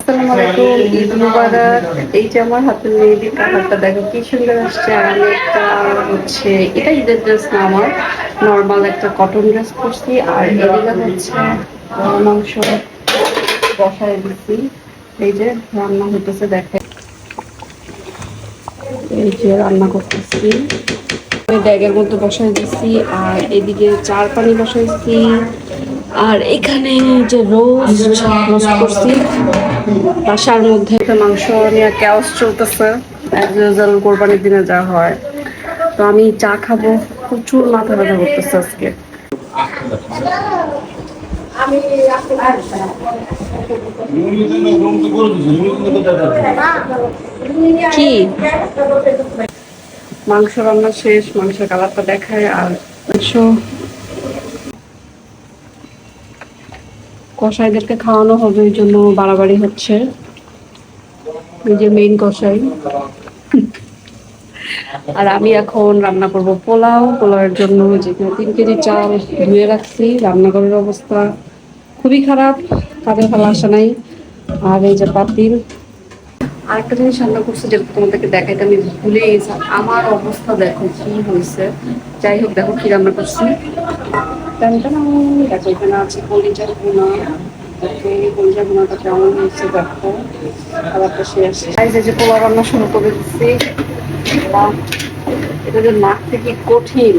আসসালামু আলাইকুম, ঈদ মুবারক। এই যে আমার হাতের মেহেদির কালারটা দেখো কি সুন্দর আসছে। আর আমি একটা হচ্ছে এটা ঈদের ড্রেস না, আমার নর্মাল একটা কটন ড্রেস পরছি। আর এদিকে হচ্ছে মাংস বসায় দিচ্ছি। এই যে রান্না হইতেছে, দেখে এই যে রান্না করতেছি, ব্যাগের মধ্যে বসাই দিচ্ছি। আর এদিকে চার পানি বসাইছি। আর এখানে যে রোস্ট করছি বাসার মধ্যে, মাংস নিয়ে ক্যাওস চলতেছে অ্যাজ ইউজুয়াল কোরবানির দিনে যা হয়। তো আমি চা খাবো, প্রচুর মাথা ব্যথা করতেছে আজকে। কি মাংস রান্না শেষ, মাংসের কালারটা দেখায়। আর মাংস কসাইদেরকে খাওয়ানো হবে, এই জন্য বাড়াবাড়ি হচ্ছে। এই যে মেইন কসাই। আর আমি এখন রান্না করব পোলাও। পোলাওয়ের জন্য যে 3 কেজি চাল ধুয়ে রাখছি। রান্নাঘরের অবস্থা খুবই খারাপ, কাজের ভালো আসা নাই। আর এই যে পাতিল। আরেকটা জিনিস রান্না করছে যেটা তোমাদেরকে দেখাইতে আমি ভুলে গেছি। আমার অবস্থা দেখো কি হয়েছে। যাই হোক, দেখো কি রান্না করছি। দেখো এখানে আছে কলিজার ভুনা। কলিজার ভুনাটা কেমন হয়েছে দেখো, খাবারটা শেষ। এই যে পোলাও রান্না শুরু করে দিচ্ছি। এটা যে মাঠ থেকে কঠিন,